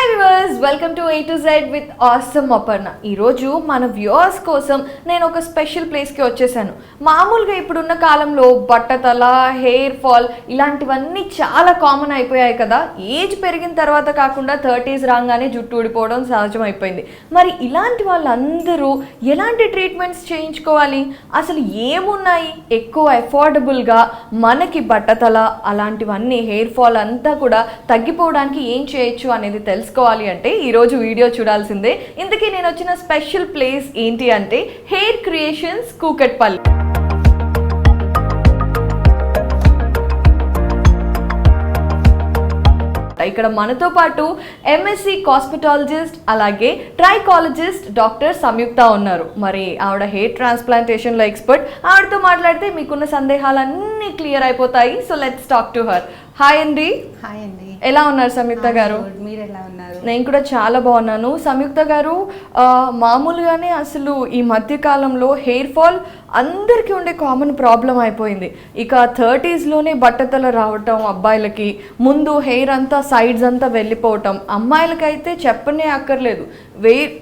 Hi viewers, welcome to A to Z with awesome Aparna. ఈరోజు మన viewers కోసం నేను ఒక స్పెషల్ ప్లేస్కి వచ్చేసాను. మామూలుగా ఇప్పుడున్న కాలంలో బట్టతల, హెయిర్ ఫాల్ ఇలాంటివన్నీ చాలా కామన్ అయిపోయాయి కదా. ఏజ్ పెరిగిన తర్వాత కాకుండా 30s రాగానే జుట్టు ఊడిపోవడం సహజం అయిపోయింది. మరి ఇలాంటి వాళ్ళందరూ ఎలాంటి ట్రీట్మెంట్స్ చేయించుకోవాలి, అసలు ఏమున్నాయి ఎక్కువ అఫోర్డబుల్గా మనకి బట్టతల అలాంటివన్నీ హెయిర్ ఫాల్ అంతా కూడా తగ్గిపోవడానికి ఏం చేయొచ్చు అనేది తెలుసుకోవాలి అంటే ఈరోజు వీడియో చూడాల్సిందే. ఇంతకీ నేను వచ్చిన స్పెషల్ ప్లేస్ ఏంటి అంటే హెయిర్ క్రియేషన్స్ కూకట్పల్లి. ఇక్కడ మనతో పాటు ఎంఎస్సి కాస్మెటాలజిస్ట్ అలాగే ట్రైకాలజిస్ట్ డాక్టర్ సంయుక్త ఉన్నారు. మరి ఆవిడ హెయిర్ ట్రాన్స్ప్లాంటేషన్లో ఎక్స్పర్ట్. ఆవిడతో మాట్లాడితే మీకున్న సందేహాలన్నీ క్లియర్ అయిపోతాయి. So let's talk to her. Hi అండి. హాయ్ అండి. ఎలా ఉన్నారు సంయుక్త గారు? మీరు ఎలా ఉన్నారు? నేను కూడా చాలా బాగున్నాను. సంయుక్త గారు, మామూలుగానే అసలు ఈ మధ్య కాలంలో హెయిర్ ఫాల్ అందరికీ ఉండే కామన్ ప్రాబ్లం అయిపోయింది. ఇక 30sలోనే బట్టతల రావటం అబ్బాయిలకి, ముందు హెయిర్ అంతా సైడ్స్ అంతా వెళ్ళిపోవటం, అమ్మాయిలకైతే చెప్పనే అక్కర్లేదు.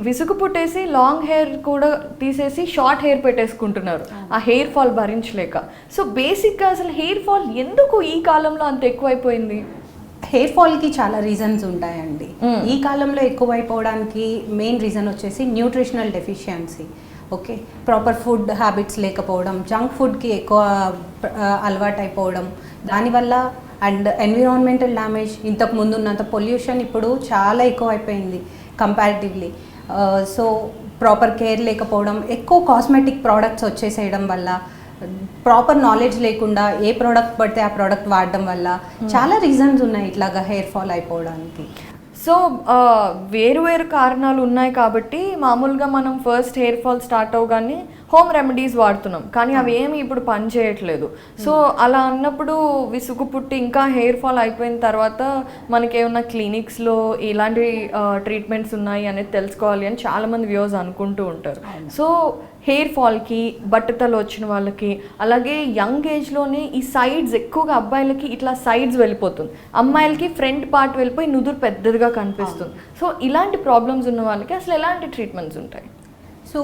విసుగు పుట్టేసి లాంగ్ హెయిర్ కూడా తీసేసి షార్ట్ హెయిర్ పెట్టేసుకుంటున్నారు ఆ హెయిర్ ఫాల్ భరించలేక. సో బేసిక్గా అసలు హెయిర్ ఫాల్ ఎందుకు ఈ కాలంలో అంత ఎక్కువైపోయింది? హెయిర్ ఫాల్కి చాలా రీజన్స్ ఉంటాయండి. ఈ కాలంలో ఎక్కువైపోవడానికి మెయిన్ రీజన్ వచ్చేసి nutritional deficiency. Okay, proper food habits లేకపోవడం, జంక్ ఫుడ్కి ఎక్కువ అలవాటు అయిపోవడం, దానివల్ల అండ్ ఎన్విరాన్మెంటల్ డ్యామేజ్. ఇంతకు ముందు ఉన్నంత పొల్యూషన్ ఇప్పుడు చాలా ఎక్కువ అయిపోయింది కంపారిటివ్లీ. సో ప్రాపర్ కేర్ లేకపోవడం, ఎక్కువ కాస్మెటిక్ ప్రోడక్ట్స్ వచ్చేసేయడం వల్ల, ప్రాపర్ నాలెడ్జ్ లేకుండా ఏ ప్రోడక్ట్ పడితే ఆ ప్రోడక్ట్ వాడడం వల్ల చాలా రీజన్స్ ఉన్నాయి ఇట్లాగా హెయిర్ ఫాల్ అయిపోవడానికి. సో వేరు వేరు కారణాలు ఉన్నాయి కాబట్టి మామూలుగా మనం ఫస్ట్ హెయిర్ ఫాల్ స్టార్ట్ అవగానే హోమ్ రెమెడీస్ వాడుతున్నాం, కానీ అవి ఏమి ఇప్పుడు పని చేయట్లేదు. సో అలా అన్నప్పుడు విసుగు పుట్టి ఇంకా హెయిర్ ఫాల్ అయిపోయిన తర్వాత మనకి ఏమన్నా క్లినిక్స్లో ఇలాంటి ట్రీట్మెంట్స్ ఉన్నాయి అనేది తెలుసుకోవాలి అని చాలామంది వ్యూవర్స్ అనుకుంటూ ఉంటారు. సో హెయిర్ ఫాల్కి, బట్టతల వచ్చిన వాళ్ళకి, అలాగే యంగ్ ఏజ్లోనే ఈ సైడ్స్ ఎక్కువగా అబ్బాయిలకి ఇట్లా సైడ్స్ వెళ్ళిపోతుంది, అమ్మాయిలకి ఫ్రంట్ పార్ట్ వెళ్ళిపోయి నుదురు పెద్దదిగా కనిపిస్తుంది. సో ఇలాంటి ప్రాబ్లమ్స్ ఉన్న వాళ్ళకి అసలు ఎలాంటి ట్రీట్మెంట్స్ ఉంటాయి? సో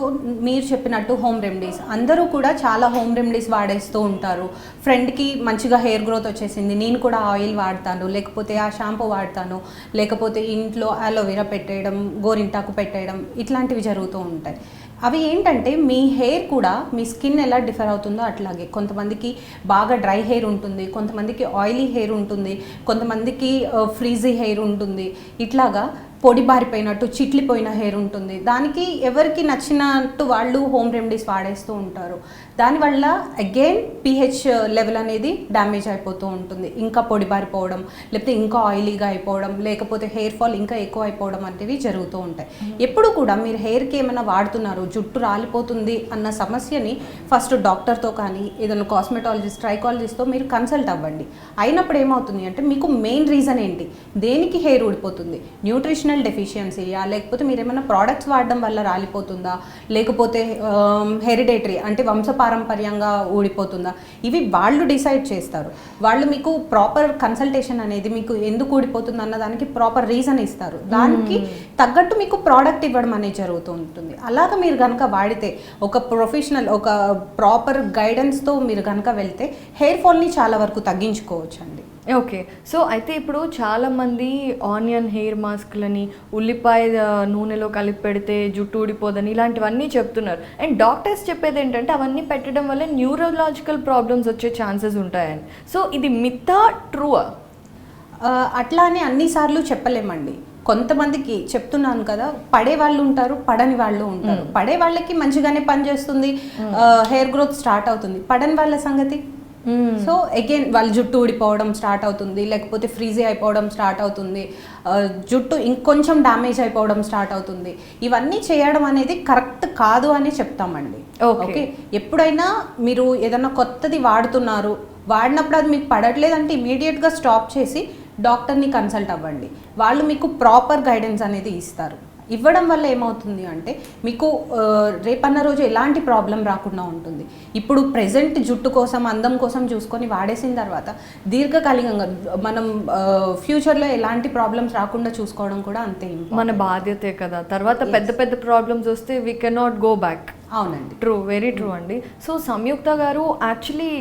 మీరు చెప్పినట్టు హోమ్ రెమెడీస్, అందరూ కూడా చాలా హోమ్ రెమెడీస్ వాడేస్తూ ఉంటారు. ఫ్రెండ్కి మంచిగా హెయిర్ గ్రోత్ వచ్చేసింది, నేను కూడా ఆయిల్ వాడతాను, లేకపోతే ఆ షాంపూ వాడతాను, లేకపోతే ఇంట్లో అలోవెరా పెట్టేయడం, గోరింటాకు పెట్టేయడం, ఇట్లాంటివి జరుగుతూ ఉంటాయి. అవి ఏంటంటే మీ హెయిర్ కూడా మీ స్కిన్ ఎలా డిఫర్ అవుతుందో అట్లాగే. కొంతమందికి బాగా డ్రై హెయిర్ ఉంటుంది, కొంతమందికి ఆయిలీ హెయిర్ ఉంటుంది, కొంతమందికి ఫ్రీజీ హెయిర్ ఉంటుంది, ఇట్లాగా పొడి బారిపోయినట్టు చిట్లిపోయిన హెయిర్ ఉంటుంది. దానికి ఎవరికి నచ్చినట్టు వాళ్ళు హోమ్ రెమెడీస్ వాడేస్తూ ఉంటారు. దానివల్ల అగైన్ pH లెవెల్ అనేది డ్యామేజ్ అయిపోతూ ఉంటుంది, ఇంకా పొడి బారిపోవడం, లేకపోతే ఇంకా ఆయిలీగా అయిపోవడం, లేకపోతే హెయిర్ ఫాల్ ఇంకా ఎక్కువ అయిపోవడం అనేవి జరుగుతూ ఉంటాయి. ఎప్పుడు కూడా మీరు హెయిర్కి ఏమైనా వాడుతున్నారు, జుట్టు రాలిపోతుంది అన్న సమస్యని ఫస్ట్ డాక్టర్తో కానీ ఏదైనా కాస్మెటాలజిస్ట్, ట్రైకాలజిస్ట్తో మీరు కన్సల్ట్ అవ్వండి. అయినప్పుడు ఏమవుతుంది అంటే మీకు మెయిన్ రీజన్ ఏంటి, దేనికి హెయిర్ ఊడిపోతుంది, న్యూట్రిషనల్ డెఫిషియన్సీయా, లేకపోతే మీరు ఏమైనా ప్రోడక్ట్స్ వాడడం వల్ల రాలిపోతుందా, లేకపోతే హెరిడేటరీ అంటే వంశపారంపర్యంగా ఊడిపోతుందా, ఇవి వాళ్ళు డిసైడ్ చేస్తారు. వాళ్ళు మీకు ప్రాపర్ కన్సల్టేషన్ అనేది మీకు ఎందుకు ఊడిపోతుంది అన్న దానికి ప్రాపర్ రీజన్ ఇస్తారు. దానికి తగ్గట్టు మీకు ప్రోడక్ట్ ఇవ్వడం అనేది జరుగుతూ ఉంటుంది. అలాగ మీరు కనుక వాడితే, ఒక ప్రొఫెషనల్ ఒక ప్రాపర్ గైడెన్స్తో మీరు కనుక వెళ్తే హెయిర్ ఫాల్ని చాలా వరకు తగ్గించుకోవచ్చు అండి. ఓకే, సో అయితే ఇప్పుడు చాలామంది ఆనియన్ హెయిర్ మాస్క్లని, ఉల్లిపాయ నూనెలో కలిపి పెడితే జుట్టు ఊడిపోదని ఇలాంటివన్నీ చెప్తున్నారు. అండ్ డాక్టర్స్ చెప్పేది ఏంటంటే అవన్నీ పెట్టడం వల్ల న్యూరలాజికల్ ప్రాబ్లమ్స్ వచ్చే ఛాన్సెస్ ఉంటాయని. సో ఇది మిత్తా, ట్రూవా? అట్లా అని అన్నిసార్లు చెప్పలేమండి. కొంతమందికి చెప్తున్నాను కదా, పడే వాళ్ళు ఉంటారు, పడని వాళ్ళు ఉంటారు. పడే వాళ్ళకి మంచిగానే పనిచేస్తుంది, హెయిర్ గ్రోత్ స్టార్ట్ అవుతుంది. పడని వాళ్ళ సంగతి, సో అగైన్ వాళ్ళ జుట్టు ఊడిపోవడం స్టార్ట్ అవుతుంది, లేకపోతే ఫ్రీజీ అయిపోవడం స్టార్ట్ అవుతుంది, జుట్టు ఇంకొంచెం డ్యామేజ్ అయిపోవడం స్టార్ట్ అవుతుంది. ఇవన్నీ చేయడం అనేది కరెక్ట్ కాదు అని చెప్తామండి. ఓకే, ఎప్పుడైనా మీరు ఏదైనా కొత్తది వాడుతున్నారు, వాడినప్పుడు అది మీకు పడట్లేదంటే ఇమీడియట్గా స్టాప్ చేసి డాక్టర్ని కన్సల్ట్ అవ్వండి. వాళ్ళు మీకు ప్రాపర్ గైడెన్స్ అనేది ఇస్తారు. ఇవ్వడం వల్ల ఏమవుతుంది అంటే మీకు రేపన్న రోజు ఎలాంటి ప్రాబ్లం రాకుండా ఉంటుంది. ఇప్పుడు ప్రెజెంట్ జుట్టు కోసం అందం కోసం చూసుకొని వాడేసిన తర్వాత దీర్ఘకాలికంగా మనం ఫ్యూచర్లో ఎలాంటి ప్రాబ్లమ్స్ రాకుండా చూసుకోవడం కూడా అంతే మన బాధ్యతే కదా. తర్వాత పెద్ద పెద్ద ప్రాబ్లమ్స్ వస్తే వీ కెనాట్ గో బ్యాక్. అవునండి, ట్రూ, వెరీ ట్రూ అండి. సో సంయుక్త గారు, యాక్చువల్లీ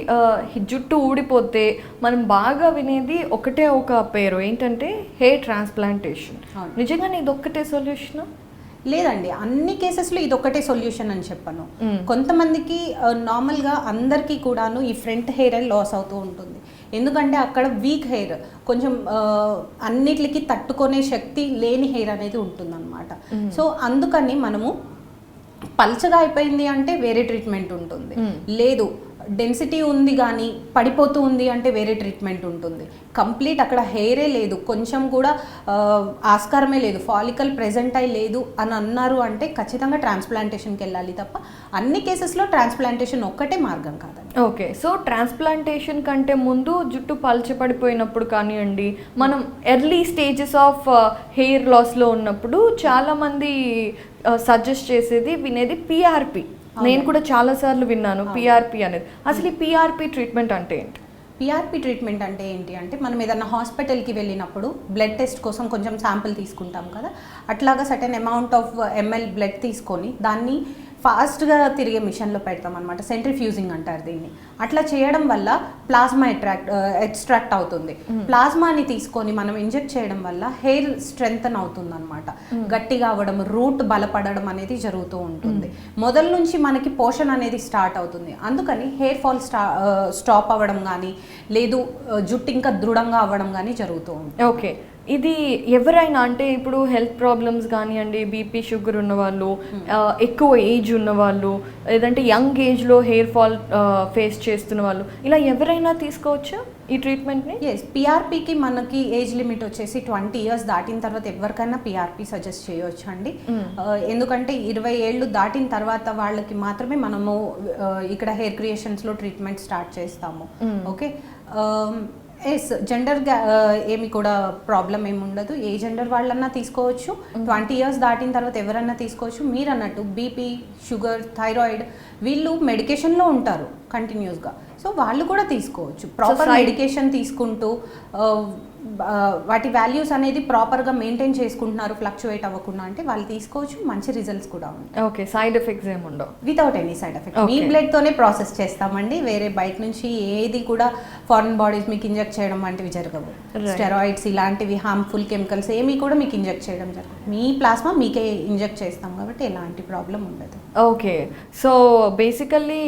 జుట్టు ఊడిపోతే మనం బాగా వినేది ఒకటే ఒక పేరు, ఏంటంటే హెయిర్ ట్రాన్స్ప్లాంటేషన్. నిజంగానే ఇది ఒక్కటే సొల్యూషన్? లేదండి, అన్ని కేసెస్లో ఇది ఒకటే సొల్యూషన్ అని చెప్పను. కొంతమందికి నార్మల్గా అందరికీ కూడాను ఈ ఫ్రంట్ హెయిర్ లాస్ అవుతూ ఉంటుంది. ఎందుకంటే అక్కడ వీక్ హెయిర్, కొంచెం అన్నిటికి తట్టుకునే శక్తి లేని హెయిర్ అనేది ఉంటుందన్నమాట. సో అందుకని మనము పల్చగా అయిపోయింది అంటే వేరే ట్రీట్మెంట్ ఉంటుంది, లేదు డెన్సిటీ ఉంది కానీ పడిపోతూ ఉంది అంటే వేరే ట్రీట్మెంట్ ఉంటుంది. కంప్లీట్ అక్కడ హెయిరే లేదు, కొంచెం కూడా ఆస్కారమే లేదు, ఫాలికల్ ప్రెజెంట్ అయి లేదు అని అన్నారు అంటే ఖచ్చితంగా ట్రాన్స్ప్లాంటేషన్కి వెళ్ళాలి తప్ప అన్ని కేసెస్లో ట్రాన్స్ప్లాంటేషన్ ఒక్కటే మార్గం కాదండి. ఓకే, సో ట్రాన్స్ప్లాంటేషన్ కంటే ముందు జుట్టు పల్చపడిపోయినప్పుడు కానివ్వండి, మనం ఎర్లీ స్టేజెస్ ఆఫ్ హెయిర్ లాస్లో ఉన్నప్పుడు చాలామంది సజెస్ట్ చేసేది వినేది పిఆర్పి. నేను కూడా చాలాసార్లు విన్నాను పిఆర్పి అనేది. అసలు ఈ పిఆర్పి ట్రీట్మెంట్ అంటే ఏంటి? పిఆర్పి ట్రీట్మెంట్ అంటే ఏంటి అంటే, మనం ఏదైనా హాస్పిటల్కి వెళ్ళినప్పుడు బ్లడ్ టెస్ట్ కోసం కొంచెం శాంపిల్ తీసుకుంటాం కదా, అట్లాగా certain amount of ML blood తీసుకొని దాన్ని ఫాస్ట్గా తిరిగే మిషన్లో పెడతాం అనమాట. సెంట్రిఫ్యూజింగ్ అంటారు దీన్ని. అట్లా చేయడం వల్ల ప్లాస్మా ఎక్స్ట్రాక్ట్ అవుతుంది. ప్లాస్మాని తీసుకొని మనం ఇంజెక్ట్ చేయడం వల్ల హెయిర్ స్ట్రెంగ్తన్ అవుతుంది అనమాట. గట్టిగా అవ్వడం, రూట్ బలపడడం అనేది జరుగుతూ ఉంటుంది. మొదల నుంచి మనకి పోషణ అనేది స్టార్ట్ అవుతుంది. అందుకని హెయిర్ ఫాల్ స్టాప్ అవ్వడం కానీ, లేదు జుట్టు ఇంకా దృఢంగా అవ్వడం కానీ జరుగుతూ ఉంటుంది. ఓకే, ఇది ఎవరైనా అంటే ఇప్పుడు హెల్త్ ప్రాబ్లమ్స్ కానివ్వండి, బీపీ షుగర్ ఉన్నవాళ్ళు, ఎక్కువ ఏజ్ ఉన్నవాళ్ళు, లేదంటే యంగ్ ఏజ్లో హెయిర్ ఫాల్ ఫేస్ చేస్తున్న వాళ్ళు, ఇలా ఎవరైనా తీసుకోవచ్చా ఈ ట్రీట్మెంట్ని? ఎస్, పిఆర్పికి మనకి ఏజ్ లిమిట్ వచ్చేసి 20 years దాటిన తర్వాత ఎవరికైనా పిఆర్పి సజెస్ట్ చేయవచ్చు అండి. ఎందుకంటే 20 ఏళ్ళు దాటిన తర్వాత వాళ్ళకి మాత్రమే మనము ఇక్కడ హెయిర్ క్రియేషన్స్లో ట్రీట్మెంట్ స్టార్ట్ చేస్తాము. ఓకే, ఎస్, జెండర్ ఏమి కూడా ప్రాబ్లం ఏమి ఉండదు. ఏ జెండర్ వాళ్ళన్నా తీసుకోవచ్చు. 20 years దాటిన తర్వాత ఎవరన్నా తీసుకోవచ్చు. మీరు అన్నట్టు బీపీ, షుగర్, థైరాయిడ్ వీళ్ళు మెడికేషన్లో ఉంటారు కంటిన్యూస్గా, సో వాళ్ళు కూడా తీసుకోవచ్చు. ప్రాపర్ మెడికేషన్ తీసుకుంటూ వాటి వాల్యూస్ అనేది ప్రాపర్గా మెయింటైన్ చేసుకుంటున్నారు, ఫ్లక్చువేట్ అవ్వకుండా అంటే వాళ్ళు తీసుకోవచ్చు. మంచి రిజల్ట్స్ కూడా ఉంటాయి. ఓకే, సైడ్ ఎఫెక్ట్స్ ఏముండవు. Without any side effect. మీ బ్లడ్తోనే ప్రాసెస్ చేస్తామండి. వేరే బయట నుంచి ఏది కూడా ఫారెన్ బాడీస్ మీకు ఇంజెక్ట్ చేయడం వంటివి జరగవు. స్టెరాయిడ్స్ ఇలాంటివి హార్మ్ఫుల్ కెమికల్స్ ఏమీ కూడా మీకు ఇంజెక్ట్ చేయడం జరగదు. మీ ప్లాస్మా మీకే ఇంజెక్ట్ చేస్తాం కాబట్టి ఎలాంటి ప్రాబ్లం ఉండదు. ఓకే, సో బేసికల్లీ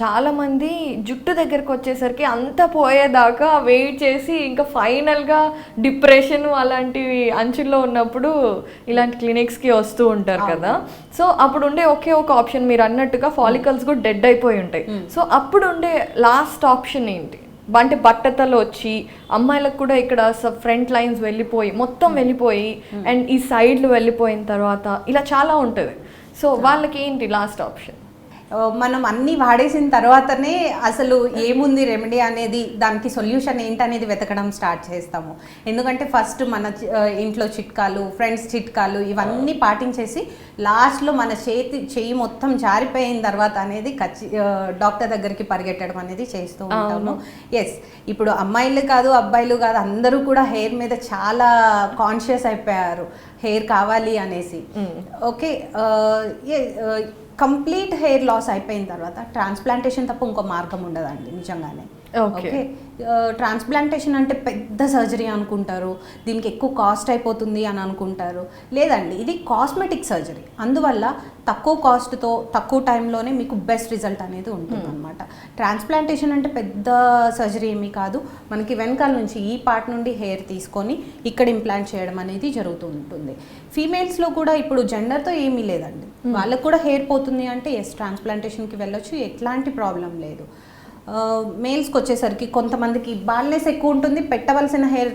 చాలామంది జుట్టు దగ్గరకు వచ్చేసరికి అంతా పోయేదాకా వెయిట్ చేసి ఇంకా ఫైనల్గా డిప్రెషన్ అలాంటివి అంచుల్లో ఉన్నప్పుడు ఇలాంటి క్లినిక్స్కి వస్తూ ఉంటారు కదా. సో అప్పుడు ఉండే ఒకే ఒక ఆప్షన్, మీరు అన్నట్టుగా ఫాలికల్స్ కూడా డెడ్ అయిపోయి ఉంటాయి. సో అప్పుడు ఉండే లాస్ట్ ఆప్షన్ ఏంటి అంటే, బట్టతలు వచ్చి అమ్మాయిలకు కూడా ఇక్కడ ఫ్రంట్ లైన్స్ వెళ్ళిపోయి మొత్తం వెళ్ళిపోయి అండ్ ఈ సైడ్లు వెళ్ళిపోయిన తర్వాత ఇలా చాలా ఉంటుంది. సో వాళ్ళకి ఏంటి లాస్ట్ ఆప్షన్? మనం అన్నీ వాడేసిన తర్వాతనే అసలు ఏముంది రెమెడీ అనేది, దానికి సొల్యూషన్ ఏంటనేది వెతకడం స్టార్ట్ చేస్తాము. ఎందుకంటే ఫస్ట్ మన ఇంట్లో చిట్కాలు, ఫ్రెండ్స్ చిట్కాలు ఇవన్నీ పాటించేసి లాస్ట్లో మన చెయ్యి మొత్తం జారిపోయిన తర్వాత అనేది డాక్టర్ దగ్గరికి పరిగెట్టడం అనేది చేస్తూ ఉంటాము. ఎస్, ఇప్పుడు అమ్మాయిలు కాదు అబ్బాయిలు కాదు అందరూ కూడా హెయిర్ మీద చాలా కాన్షియస్ అయిపోయారు, హెయిర్ కావాలి అనేసి. ఓకే, కంప్లీట్ హెయిర్ లాస్ అయిపోయిన తర్వాత ట్రాన్స్ప్లాంటేషన్ తప్ప ఇంకో మార్గం ఉండదండి నిజంగానే. ఓకే, ట్రాన్స్ప్లాంటేషన్ అంటే పెద్ద సర్జరీ అనుకుంటారు, దీనికి ఎక్కువ కాస్ట్ అయిపోతుంది అని అనుకుంటారు. లేదండి, ఇది కాస్మెటిక్ సర్జరీ. అందువల్ల తక్కువ కాస్ట్తో తక్కువ టైంలోనే మీకు బెస్ట్ రిజల్ట్ అనేది ఉంటుంది అనమాట. ట్రాన్స్ప్లాంటేషన్ అంటే పెద్ద సర్జరీ ఏమీ కాదు. మనకి వెనకాల నుంచి ఈ పార్ట్ నుండి హెయిర్ తీసుకొని ఇక్కడ ఇంప్లాంట్ చేయడం అనేది జరుగుతూ ఉంటుంది. ఫీమేల్స్లో కూడా ఇప్పుడు జెండర్తో ఏమీ లేదండి, వాళ్ళకు కూడా హెయిర్ పోతుంది అంటే ఎస్ ట్రాన్స్ప్లాంటేషన్కి వెళ్ళొచ్చు, ఎట్లాంటి ప్రాబ్లం లేదు. మేల్స్కి వచ్చేసరికి కొంతమందికి బాల్నెస్ ఎక్కువ ఉంటుంది, పెట్టవలసిన హెయిర్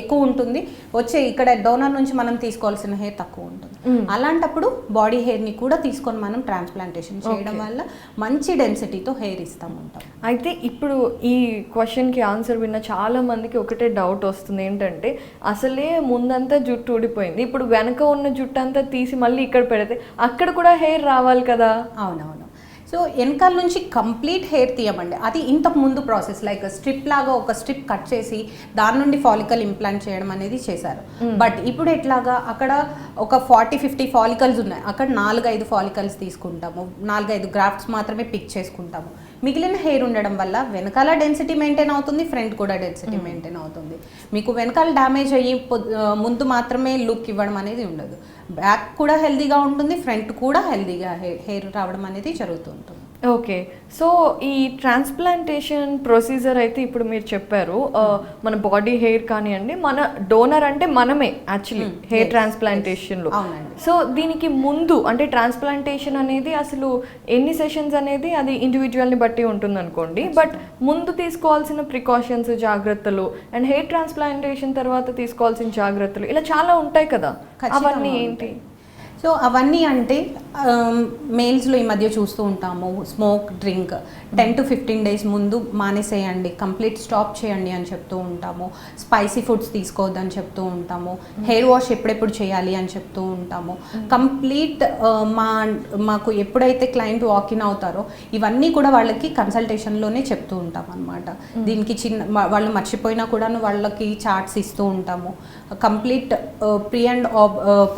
ఎక్కువ ఉంటుంది, వచ్చే ఇక్కడ డోనర్ నుంచి మనం తీసుకోవాల్సిన హెయిర్ తక్కువ ఉంటుంది. అలాంటప్పుడు బాడీ హెయిర్ని కూడా తీసుకొని మనం ట్రాన్స్ప్లాంటేషన్ చేయడం వల్ల మంచి డెన్సిటీతో హెయిర్ ఇస్తాం ఉంటాం. అయితే ఇప్పుడు ఈ క్వశ్చన్కి ఆన్సర్ విన్న చాలా మందికి ఒకటే డౌట్ వస్తుంది, ఏంటంటే అసలే ముందంతా జుట్టు ఊడిపోయింది, ఇప్పుడు వెనక ఉన్న జుట్టు అంతా తీసి మళ్ళీ ఇక్కడ పెడితే అక్కడ కూడా హెయిర్ రావాలి కదా. అవునవును. సో వెనకాల నుంచి కంప్లీట్ హెయిర్ తీయమండి, అది ఇంతకు ముందు ప్రాసెస్ లైక్ స్ట్రిప్ లాగా ఒక స్ట్రిప్ కట్ చేసి దాని నుండి ఫాలికల్ ఇంప్లాంట్ చేయడం అనేది చేశారు. బట్ ఇప్పుడు ఎట్లాగా అక్కడ ఒక 40-50 ఫాలికల్స్ ఉన్నాయి, అక్కడ 4-5 ఫాలికల్స్ తీసుకుంటాము, 4-5 గ్రాఫ్ట్స్ మాత్రమే పిక్ చేసుకుంటాము. మిగిలిన హెయిర్ ఉండడం వల్ల వెనకాల డెన్సిటీ మెయింటైన్ అవుతుంది, ఫ్రంట్ కూడా డెన్సిటీ మెయింటైన్ అవుతుంది. మీకు వెనకాల డ్యామేజ్ అయ్యి ముందు మాత్రమే లుక్ ఇవ్వడం అనేది ఉండదు, బ్యాక్ కూడా హెల్దీగా ఉంటుంది, ఫ్రంట్ కూడా హెల్దీగా హెయిర్ రావడం అనేది జరుగుతుంది. ఓకే, సో ఈ ట్రాన్స్ప్లాంటేషన్ ప్రొసీజర్ అయితే ఇప్పుడు మీరు చెప్పారు, మన బాడీ హెయిర్ కానివ్వండి, మన డోనర్ అంటే మనమే యాక్చువల్లీ హెయిర్ ట్రాన్స్ప్లాంటేషన్లో. సో దీనికి ముందు అంటే ట్రాన్స్ప్లాంటేషన్ అనేది అసలు ఎన్ని సెషన్స్ అనేది అది ఇండివిజువల్ని బట్టి ఉంటుంది అనుకోండి, బట్ ముందు తీసుకోవాల్సిన ప్రికాషన్స్, జాగ్రత్తలు, అండ్ హెయిర్ ట్రాన్స్ప్లాంటేషన్ తర్వాత తీసుకోవాల్సిన జాగ్రత్తలు ఇలా చాలా ఉంటాయి కదా, అవన్నీ ఏంటి? సో అవన్నీ అంటే మేల్స్లో ఈ మధ్య చూస్తూ ఉంటాము, స్మోక్ డ్రింక్ 10 to 15 days ముందు మానేసేయండి, కంప్లీట్ స్టాప్ చేయండి అని చెప్తూ ఉంటాము. స్పైసీ ఫుడ్స్ తీసుకోవద్దని చెప్తూ ఉంటాము. హెయిర్ వాష్ ఎప్పుడెప్పుడు చేయాలి అని చెప్తూ ఉంటాము. కంప్లీట్ మాకు ఎప్పుడైతే క్లయింట్ వాకిన్ అవుతారో ఇవన్నీ కూడా వాళ్ళకి కన్సల్టేషన్లోనే చెప్తూ ఉంటాం అనమాట. దీనికి వాళ్ళు మర్చిపోయినా కూడా వాళ్ళకి చార్ట్స్ ఇస్తూ ఉంటాము. Complete pre and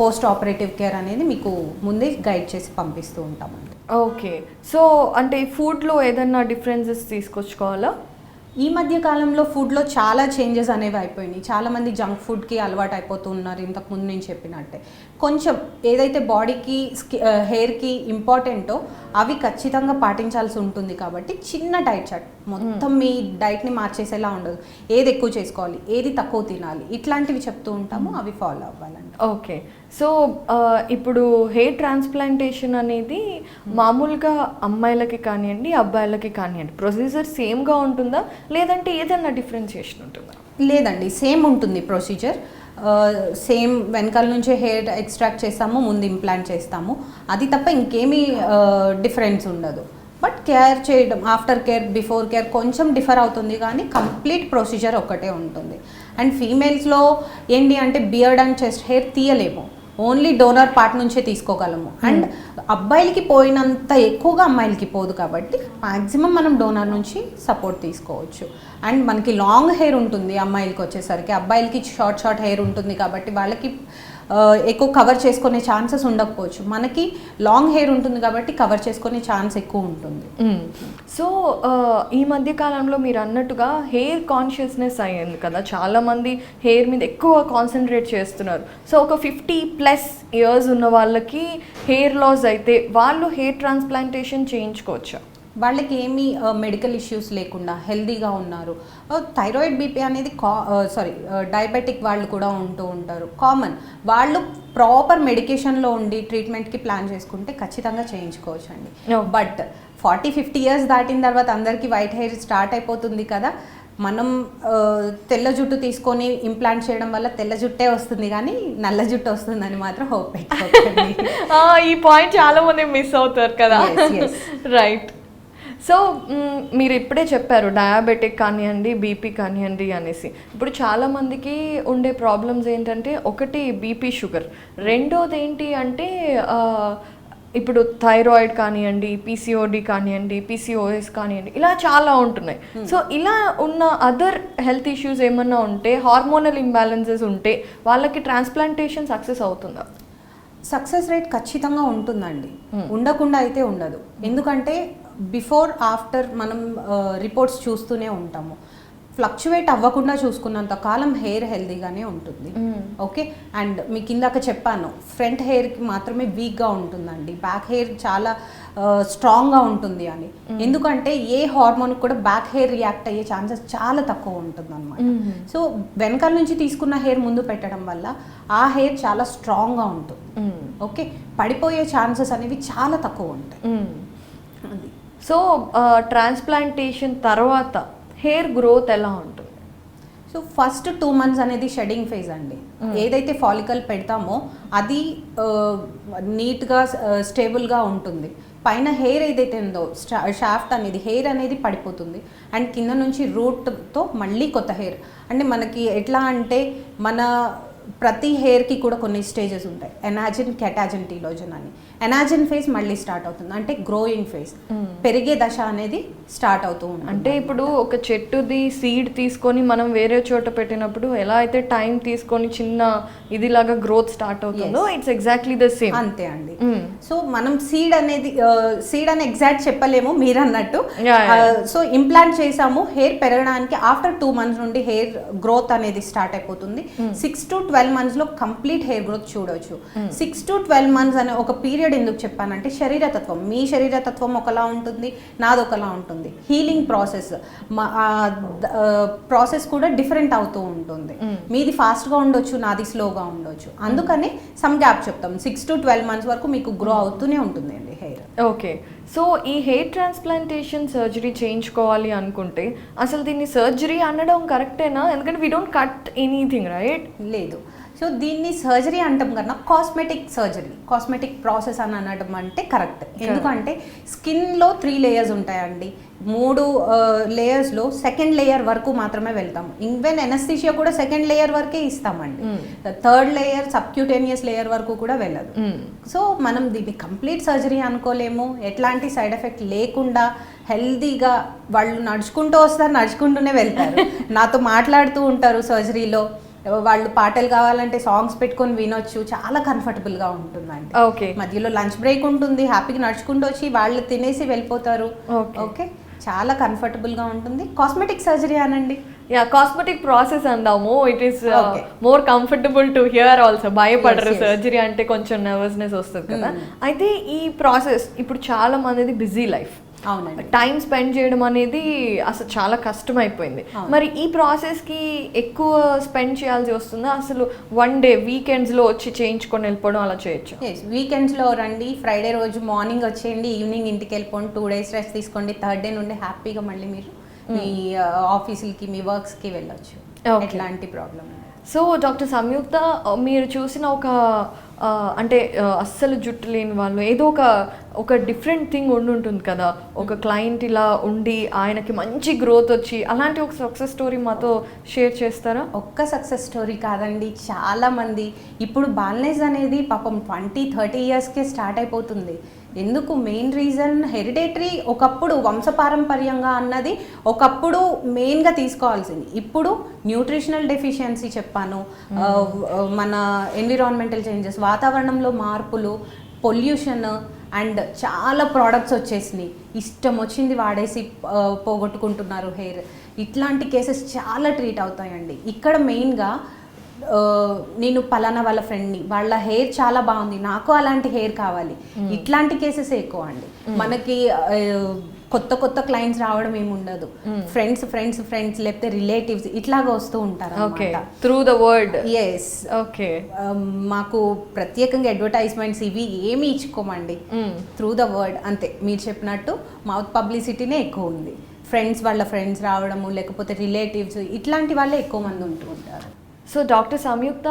post operative care అనేది మీకు ముందే గైడ్ చేసి పంపిస్తూ ఉంటామండి. ఓకే, సో అంటే ఫుడ్లో ఏదైనా డిఫరెన్సెస్ తీసుకొచ్చుకోవాలా? ఈ మధ్య కాలంలో ఫుడ్లో చాలా చేంజెస్ అనేవి అయిపోయినాయి. చాలామంది జంక్ ఫుడ్కి అలవాటు అయిపోతున్నారు. ఇంతకుముందు నేను చెప్పినట్టే కొంచెం ఏదైతే బాడీకి హెయిర్కి ఇంపార్టెంటో అవి ఖచ్చితంగా పాటించాల్సి ఉంటుంది. కాబట్టి చిన్న డైట్ చార్ట్, మొత్తం మీ డైట్ని మార్చేసేలా ఉండదు. ఏది ఎక్కువ చేసుకోవాలి, ఏది తక్కువ తినాలి, ఇట్లాంటివి చెప్తూ ఉంటాము, అవి ఫాలో అవ్వాలండి. ఓకే, సో ఇప్పుడు హెయిర్ ట్రాన్స్ప్లాంటేషన్ అనేది మామూలుగా అమ్మాయిలకి కానివ్వండి, అబ్బాయిలకి కానివ్వండి ప్రొసీజర్ సేమ్గా ఉంటుందా, లేదంటే ఏదన్నా డిఫరెన్షియేషన్ ఉంటుందా? లేదండి, సేమ్ ఉంటుంది ప్రొసీజర్. సేమ్ వెనకాల నుంచే హెయిర్ ఎక్స్ట్రాక్ట్ చేస్తాము, ముందు ఇంప్లాంట్ చేస్తాము, అది తప్ప ఇంకేమీ డిఫరెన్స్ ఉండదు. బట్ కేర్ చేయడం, ఆఫ్టర్ కేర్, బిఫోర్ కేర్ కొంచెం డిఫర్ అవుతుంది, కానీ కంప్లీట్ ప్రొసీజర్ ఒక్కటే ఉంటుంది. అండ్ ఫీమేల్స్లో ఏంటి అంటే బియర్డ్ అండ్ చెస్ట్ హెయిర్ తీయలేము, ఓన్లీ డోనర్ పార్ట్ నుంచే తీసుకోగలము. అండ్ అబ్బాయిలకి పోయినంత ఎక్కువగా అమ్మాయిలకి పోదు, కాబట్టి మ్యాక్సిమం మనం డోనర్ నుంచి సపోర్ట్ తీసుకోవచ్చు. అండ్ మనకి లాంగ్ హెయిర్ ఉంటుంది అమ్మాయిలకి వచ్చేసరికి, అబ్బాయిలకి షార్ట్ హెయిర్ ఉంటుంది కాబట్టి వాళ్ళకి ఎక్కువ కవర్ చేసుకునే ఛాన్సెస్ ఉండకపోవచ్చు. మనకి లాంగ్ హెయిర్ ఉంటుంది కాబట్టి కవర్ చేసుకునే ఛాన్స్ ఎక్కువ ఉంటుంది. సో ఈ మధ్య కాలంలో మీరు అన్నట్టుగా హెయిర్ కాన్షియస్నెస్ అయ్యింది కదా, చాలామంది హెయిర్ మీద ఎక్కువ కాన్సన్ట్రేట్ చేస్తున్నారు. సో ఒక 50+ years ఉన్న వాళ్ళకి హెయిర్ లాస్ అయితే వాళ్ళు హెయిర్ ట్రాన్స్ప్లాంటేషన్ చేయించుకోవచ్చా? వాళ్ళకి ఏమీ మెడికల్ ఇష్యూస్ లేకుండా హెల్దీగా ఉన్నారు. థైరాయిడ్ బీపీ అనేది డయాబెటిక్ వాళ్ళు కూడా ఉంటూ ఉంటారు, కామన్. వాళ్ళు ప్రాపర్ మెడికేషన్లో ఉండి ట్రీట్మెంట్కి ప్లాన్ చేసుకుంటే ఖచ్చితంగా చేయించుకోవచ్చు అండి. బట్ 40-50 years దాటిన తర్వాత అందరికీ వైట్ హెయిర్ స్టార్ట్ అయిపోతుంది కదా, మనం తెల్ల జుట్టు తీసుకొని ఇంప్లాంట్ చేయడం వల్ల తెల్ల జుట్టే వస్తుంది కానీ నల్ల జుట్టు వస్తుందని మాత్రం హోప్ పెట్టుకోకండి. ఈ పాయింట్ చాలా మంది మిస్ అవుతారు కదా. రైట్. సో మీరు ఇప్పుడే చెప్పారు డయాబెటిక్ కానివ్వండి, బీపీ కానివ్వండి అనేసి. ఇప్పుడు చాలామందికి ఉండే ప్రాబ్లమ్స్ ఏంటంటే, ఒకటి బీపీ, షుగర్. రెండోది ఏంటి అంటే ఇప్పుడు థైరాయిడ్ కానివ్వండి, పీసీఓడి కానివ్వండి, పీసీఓఎస్ కానివ్వండి, ఇలా చాలా ఉంటున్నాయి. సో ఇలా ఉన్న అదర్ హెల్త్ ఇష్యూస్ ఏమన్నా ఉంటే, హార్మోనల్ ఇంబ్యాలెన్సెస్ ఉంటే వాళ్ళకి ట్రాన్స్ప్లాంటేషన్ సక్సెస్ అవుతుందా? సక్సెస్ రేట్ ఖచ్చితంగా ఉంటుందండి, ఉండకుండా అయితే ఉండదు. ఎందుకంటే బిఫోర్ ఆఫ్టర్ మనం రిపోర్ట్స్ చూస్తూనే ఉంటాము. ఫ్లక్చువేట్ అవ్వకుండా చూసుకున్నంత కాలం హెయిర్ హెల్దీగానే ఉంటుంది. ఓకే, అండ్ మీకు ఇందాక చెప్పాను ఫ్రంట్ హెయిర్కి మాత్రమే వీక్గా ఉంటుందండి, బ్యాక్ హెయిర్ చాలా స్ట్రాంగ్గా ఉంటుంది అని. ఎందుకంటే ఏ హార్మోన్ కూడా బ్యాక్ హెయిర్ రియాక్ట్ అయ్యే ఛాన్సెస్ చాలా తక్కువ ఉంటుంది అనమాట. సో వెనకాల నుంచి తీసుకున్న హెయిర్ ముందు పెట్టడం వల్ల ఆ హెయిర్ చాలా స్ట్రాంగ్గా ఉంటుంది. ఓకే, పడిపోయే ఛాన్సెస్ అనేవి చాలా తక్కువ ఉంటాయి. సో ట్రాన్స్ప్లాంటేషన్ తర్వాత హెయిర్ గ్రోత్ ఎలా ఉంటుంది? సో ఫస్ట్ 2 months అనేది షెడింగ్ ఫేజ్ అండి. ఏదైతే ఫాలికల్ పెడతామో అది నీట్గా స్టేబుల్గా ఉంటుంది. పైన హెయిర్ ఏదైతే ఉందో షాఫ్ట్ అనేది హెయిర్ అనేది పడిపోతుంది అండ్ కింద నుంచి రూట్తో మళ్ళీ కొత్త హెయిర్. అంటే మనకి ఎట్లా అంటే మన ప్రతి హెయిర్కి కూడా కొన్ని స్టేజెస్ ఉంటాయి. ఎనాజిన్, కెటాజిన్, టీలోజన్ అని. ఎనాజిన్ ఫేజ్ మళ్ళీ స్టార్ట్ అవుతుంది, అంటే గ్రోయింగ్ ఫేజ్, పెరిగే దశ అనేది స్టార్ట్ అవుతూ ఉంటుంది. అంటే ఇప్పుడు ఒక చెట్టుది సీడ్ తీసుకొని మనం వేరే చోట పెట్టినప్పుడు ఎలా అయితే టైం తీసుకొని చిన్న ఇదిలాగా గ్రోత్ స్టార్ట్ అవుతుందో ఇట్స్ ఎగ్జాక్ట్లీ ద సేమ్. అంతే అండి. సో మనం సీడ్ అని ఎగ్జాక్ట్ చెప్పలేము మీరు అన్నట్టు. సో ఇంప్లాంట్ చేసాము, హెయిర్ పెరగడానికి ఆఫ్టర్ 2 months నుండి హెయిర్ గ్రోత్ అనేది స్టార్ట్ అయిపోతుంది. 6 to 12 months లో కంప్లీట్ హెయిర్ గ్రోత్ చూడవచ్చు. 6 to 12 months అనే ఒక పీరియడ్ ఎందుకు చెప్పానంటే శరీరతత్వం, మీ శరీరతత్వం ఒకలా ఉంటుంది, నాది ఒకలా ఉంటుంది. హీలింగ్ ప్రాసెస్ కూడా డిఫరెంట్ అవుతూ ఉంటుంది. మీది ఫాస్ట్గా ఉండొచ్చు, నాది స్లోగా ఉండొచ్చు. అందుకని సమ్ గ్యాప్ చెప్తాం. 6 to 12 months వరకు మీకు గ్రో అవుతూనే ఉంటుంది అండి హెయిర్. ఓకే. సో ఈ హెయిర్ ట్రాన్స్ప్లాంటేషన్ సర్జరీ చేయించుకోవాలి అనుకుంటే అసలు దీన్ని సర్జరీ అనడం కరెక్టేనా? ఎందుకంటే we don't cut anything, right? లేదు. సో దీన్ని సర్జరీ అంటాం కన్నా కాస్మెటిక్ ప్రాసెస్ అని అనడం అంటే కరెక్ట్. ఎందుకంటే స్కిన్లో 3 layers ఉంటాయండి. 3 layers సెకండ్ లేయర్ వరకు మాత్రమే వెళ్తాము. ఈవెన్ ఎనస్థీషియా కూడా సెకండ్ లేయర్ వరకే ఇస్తామండి. థర్డ్ లేయర్ సబ్క్యూటేనియస్ లేయర్ వరకు కూడా వెళ్ళదు. సో మనం దీన్ని కంప్లీట్ సర్జరీ అనుకోలేము. ఎట్లాంటి సైడ్ ఎఫెక్ట్ లేకుండా హెల్దీగా వాళ్ళు నడుచుకుంటూ వస్తారు, నడుచుకుంటూనే వెళ్తారు, నాతో మాట్లాడుతూ ఉంటారు. సర్జరీలో వాళ్ళు పాటలు కావాలంటే సాంగ్స్ పెట్టుకొని వినొచ్చు, చాలా కంఫర్టబుల్గా ఉంటుందండి. ఓకే. మధ్యలో లంచ్ బ్రేక్ ఉంటుంది, హ్యాపీగా నడుచుకుంటూ వచ్చి వాళ్ళు తినేసి వెళ్ళిపోతారు. ఓకే, చాలా కంఫర్టబుల్గా ఉంటుంది. కాస్మెటిక్ సర్జరీ అనండి, కాస్మెటిక్ ప్రాసెస్ అందాము. It is more comfortable to hear also. భయపడరు, సర్జరీ అంటే కొంచెం నర్వస్నెస్ వస్తుంది కదా. అయితే ఈ ప్రాసెస్ ఇప్పుడు చాలా మందిది బిజీ లైఫ్, అవునండి, టైం స్పెండ్ చేయడం అనేది అసలు చాలా కష్టం అయిపోయింది. మరి ఈ ప్రాసెస్కి ఎక్కువ స్పెండ్ చేయాల్సి వస్తుందా? అసలు వన్ డే వీకెండ్స్లో వచ్చి చేయించుకొని వెళ్ళిపోవడం అలా చేయొచ్చు? వీకెండ్స్లో రండి, ఫ్రైడే రోజు మార్నింగ్ వచ్చేయండి, ఈవినింగ్ ఇంటికి వెళ్ళిపోండి, 2 days రెస్ట్ తీసుకోండి, థర్డ్ డే నుండి హ్యాపీగా మళ్ళీ మీరు మీ ఆఫీసులకి, మీ వర్క్స్కి వెళ్ళొచ్చు. ఎట్లాంటి ప్రాబ్లం. సో డాక్టర్ సంయుక్త, మీరు చూసిన ఒక అంటే అస్సలు జుట్టు లేని వాళ్ళు ఏదో ఒక డిఫరెంట్ థింగ్ ఉంటుంది కదా, ఒక క్లయింట్ ఇలా ఉండి ఆయనకి మంచి గ్రోత్ వచ్చి అలాంటి ఒక సక్సెస్ స్టోరీ మాతో షేర్ చేస్తారా? ఒక్క సక్సెస్ స్టోరీ కాదండి, చాలా మంది. ఇప్పుడు బాల్నెస్ అనేది పాపం 20-30 yearsకే స్టార్ట్ అయిపోతుంది. ఎందుకు? Main reason hereditary. ఒకప్పుడు వంశపారంపర్యంగా అన్నది ఒకప్పుడు మెయిన్గా తీసుకోవాల్సింది. ఇప్పుడు న్యూట్రిషనల్ డెఫిషియన్సీ చెప్పాను, మన ఎన్విరాన్మెంటల్ చేంజెస్, వాతావరణంలో మార్పులు, పొల్యూషన్ అండ్ చాలా ప్రోడక్ట్స్ వచ్చేసినాయి, ఇష్టం వచ్చింది వాడేసి పోగొట్టుకుంటున్నారు హెయిర్. ఇట్లాంటి కేసెస్ చాలా ట్రీట్ అవుతాయండి. ఇక్కడ మెయిన్గా నేను పలానా వాళ్ళ ఫ్రెండ్ని, వాళ్ళ హెయిర్ చాలా బాగుంది, నాకు అలాంటి హెయిర్ కావాలి, ఇట్లాంటి కేసెస్ ఎక్కువ అండి. మనకి కొత్త క్లయింట్స్ రావడం ఏమి ఉండదు. ఫ్రెండ్స్ లేకపోతే రిలేటివ్స్ ఇట్లాగా వస్తూ ఉంటారు through the word. Yes. Okay. మాకు ప్రత్యేకంగా అడ్వర్టైజ్మెంట్స్ ఇవి ఏమి ఇచ్చుకోమండి, త్రూ ద వర్డ్ అంతే. మీరు చెప్పినట్టు మౌత్ పబ్లిసిటీనే ఎక్కువ ఉంది. వాళ్ళ ఫ్రెండ్స్ రావడము, లేకపోతే రిలేటివ్స్, ఇట్లాంటి వాళ్ళే ఎక్కువ మంది ఉంటూ ఉంటారు. సో డాక్టర్ సంయుక్త,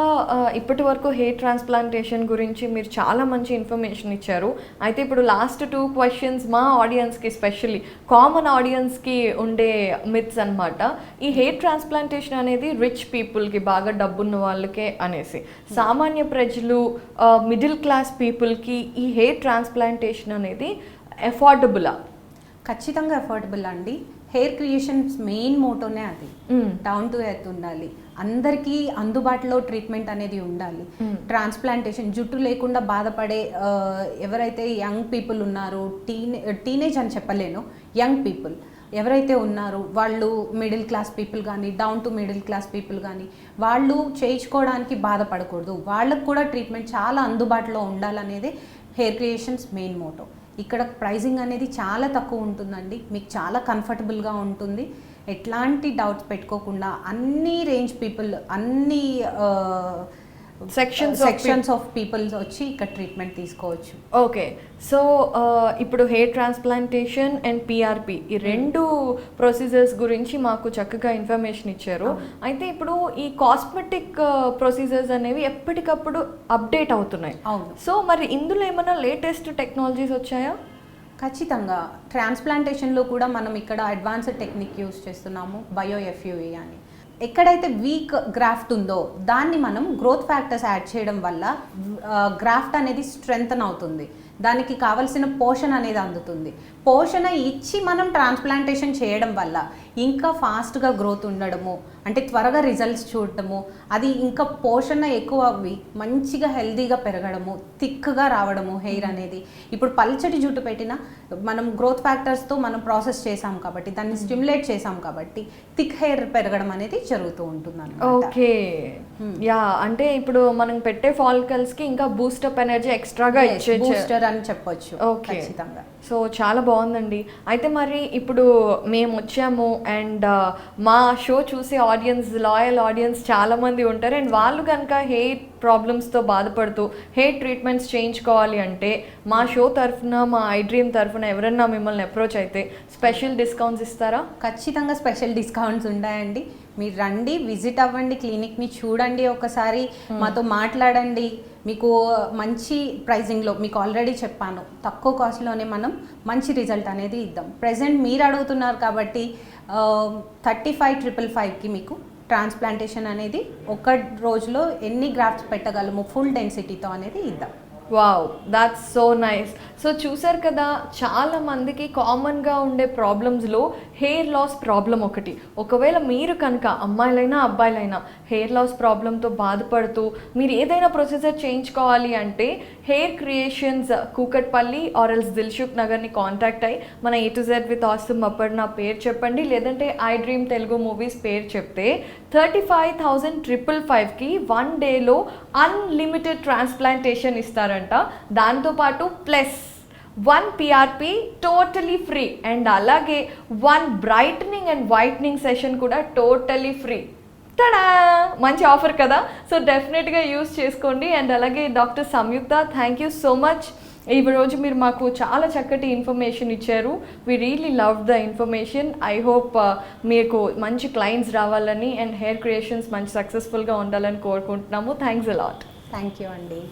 ఇప్పటి వరకు హెయిర్ ట్రాన్స్ప్లాంటేషన్ గురించి మీరు చాలా మంచి ఇన్ఫర్మేషన్ ఇచ్చారు. అయితే ఇప్పుడు లాస్ట్ 2 questions మా ఆడియన్స్కి, స్పెషల్లీ కామన్ ఆడియన్స్కి ఉండే మిత్స్ అనమాట. ఈ హెయిర్ ట్రాన్స్ప్లాంటేషన్ అనేది రిచ్ పీపుల్కి, బాగా డబ్బున్న వాళ్ళకే అనేసి, సామాన్య ప్రజలు, మిడిల్ క్లాస్ పీపుల్కి ఈ హెయిర్ ట్రాన్స్ప్లాంటేషన్ అనేది అఫోర్డబులా? ఖచ్చితంగా అఫోర్డబుల్ అండి. హెయిర్ క్రియేషన్స్ మెయిన్ మోటోనే అది. డౌన్ టు ఎర్త్ ఉండాలి, అందరికీ అందుబాటులో ట్రీట్మెంట్ అనేది ఉండాలి. ట్రాన్స్ప్లాంటేషన్, జుట్టు లేకుండా బాధపడే ఎవరైతే యంగ్ పీపుల్ ఉన్నారో, టీనేజ్ అని చెప్పలేను, యంగ్ పీపుల్ ఎవరైతే ఉన్నారో వాళ్ళు, మిడిల్ క్లాస్ పీపుల్ కానీ, down to middle class people కానీ, వాళ్ళు చేయించుకోవడానికి బాధపడకూడదు. వాళ్ళకు కూడా ట్రీట్మెంట్ చాలా అందుబాటులో ఉండాలనేది హెయిర్ క్రియేషన్స్ మెయిన్ మోటో. ఇక్కడ ప్రైజింగ్ అనేది చాలా తక్కువ ఉంటుందండి, మీకు చాలా కంఫర్టబుల్గా ఉంటుంది. ఎట్లాంటి డౌట్స్ పెట్టుకోకుండా అన్ని రేంజ్ పీపుల్, అన్ని సెక్షన్స్ ఆఫ్ పీపుల్స్ వచ్చి ఇక్కడ ట్రీట్మెంట్ తీసుకోవచ్చు. ఓకే, సో ఇప్పుడు హెయిర్ ట్రాన్స్ప్లాంటేషన్ అండ్ పిఆర్పి ఈ రెండు ప్రొసీజర్స్ గురించి మాకు చక్కగా ఇన్ఫర్మేషన్ ఇచ్చారు. అయితే ఇప్పుడు ఈ కాస్మెటిక్ ప్రొసీజర్స్ అనేవి ఎప్పటికప్పుడు అప్డేట్ అవుతున్నాయి. అవును. సో మరి ఇందులో ఏమైనా లేటెస్ట్ టెక్నాలజీస్ వచ్చాయా? ఖచ్చితంగా ట్రాన్స్ప్లాంటేషన్లో కూడా మనం ఇక్కడ అడ్వాన్స్డ్ టెక్నిక్ యూస్ చేస్తున్నాము, బయోఎఫ్యుఏ అని. ఎక్కడైతే వీక్ గ్రాఫ్ట్ ఉందో దాన్ని మనం గ్రోత్ ఫ్యాక్టర్స్ యాడ్ చేయడం వల్ల గ్రాఫ్ట్ అనేది స్ట్రెంగ్తన్ అవుతుంది, దానికి కావలసిన పోషణ అనేది అందుతుంది. పోషణ ఇచ్చి మనం ట్రాన్స్ప్లాంటేషన్ చేయడం వల్ల ఇంకా ఫాస్ట్గా గ్రోత్ ఉండడము, అంటే త్వరగా రిజల్ట్స్ చూడటము, అది ఇంకా పోషణ ఎక్కువ అవి మంచిగా హెల్దీగా పెరగడము, థిక్గా రావడము హెయిర్ అనేది. ఇప్పుడు పల్చటి జుట్టు పెట్టినా మనం గ్రోత్ ఫ్యాక్టర్స్తో మనం ప్రాసెస్ చేసాం కాబట్టి, దాన్ని స్టిమ్యులేట్ చేసాం కాబట్టి థిక్ హెయిర్ పెరగడం అనేది జరుగుతూ ఉంటుంది అన్నమాట. ఓకే, యా, అంటే ఇప్పుడు మనం పెట్టే ఫాలికల్స్కి ఇంకా బూస్టప్ ఎనర్జీ ఎక్స్ట్రాగా ఇచ్చే బూస్టర్ అని చెప్పొచ్చు. ఓకే, ఖచ్చితంగా. సో చాలా బాగుందండి. అయితే మరి ఇప్పుడు మేము వచ్చాము అండ్ మా షో చూసే ఆడియన్స్, లాయల్ ఆడియన్స్ చాలామంది ఉంటారు అండ్ వాళ్ళు కనుక హెయిర్ ప్రాబ్లమ్స్తో బాధపడుతూ హెయిర్ ట్రీట్మెంట్స్ చేయించుకోవాలి అంటే మా షో తరఫున, మా ఐ డ్రీమ్ తరఫున ఎవరన్నా మిమ్మల్ని అప్రోచ్ అయితే స్పెషల్ డిస్కౌంట్స్ ఇస్తారా? ఖచ్చితంగా స్పెషల్ డిస్కౌంట్స్ ఉంటాయండి. మీరు రండి, విజిట్ అవ్వండి, క్లినిక్ని చూడండి, ఒకసారి మాతో మాట్లాడండి. మీకు మంచి ప్రైజింగ్లో, మీకు ఆల్రెడీ చెప్పాను, తక్కువ కాస్ట్లోనే మనం మంచి రిజల్ట్ అనేది ఇద్దాం. ప్రెజెంట్ మీరు అడుగుతున్నారు కాబట్టి 35,555కి మీకు ట్రాన్స్ప్లాంటేషన్ అనేది ఒక రోజులో ఎన్ని గ్రాఫ్ట్స్ పెట్టగలము ఫుల్ డెన్సిటీతో అనేది ఇద్దాం. Wow, that's so nice. So చూసారు కదా, చాలా మందికి కామన్గా ఉండే ప్రాబ్లమ్స్లో హెయిర్ లాస్ ప్రాబ్లం ఒకటి. ఒకవేళ మీరు కనుక అమ్మాయిలైనా అబ్బాయిలైనా హెయిర్ లాస్ ప్రాబ్లంతో బాధపడుతూ మీరు ఏదైనా ప్రొసీజర్ చేయించుకోవాలి అంటే hair creations Kukatpally or else Dilsukh నగర్ని కాంటాక్ట్ అయ్యి మన A to Z with Awesome Aparna పేరు చెప్పండి, లేదంటే ఐ డ్రీమ్ తెలుగు మూవీస్ పేరు చెప్తే 35,555కి 1 డేలో అన్లిమిటెడ్ ట్రాన్స్ప్లాంటేషన్ ఇస్తారంట. దాంతోపాటు plus 1 PRP totally free and అలాగే 1 బ్రైటనింగ్ అండ్ వైట్నింగ్ సెషన్ కూడా టోటలీ ఫ్రీ. తడా, మంచి ఆఫర్ కదా. సో డెఫినెట్గా యూస్ చేసుకోండి. అండ్ అలాగే doctor Samyuktha, thank you so much. ఈ రోజు మీరు మాకు చాలా చక్కటి ఇన్ఫర్మేషన్ ఇచ్చారు. We really love the information. I hope మీకు మంచి క్లయింట్స్ రావాలని అండ్ హెయిర్ క్రియేషన్స్ మంచి సక్సెస్ఫుల్గా ఉండాలని కోరుకుంటున్నాము. Thanks a lot. థ్యాంక్ యూ అండి.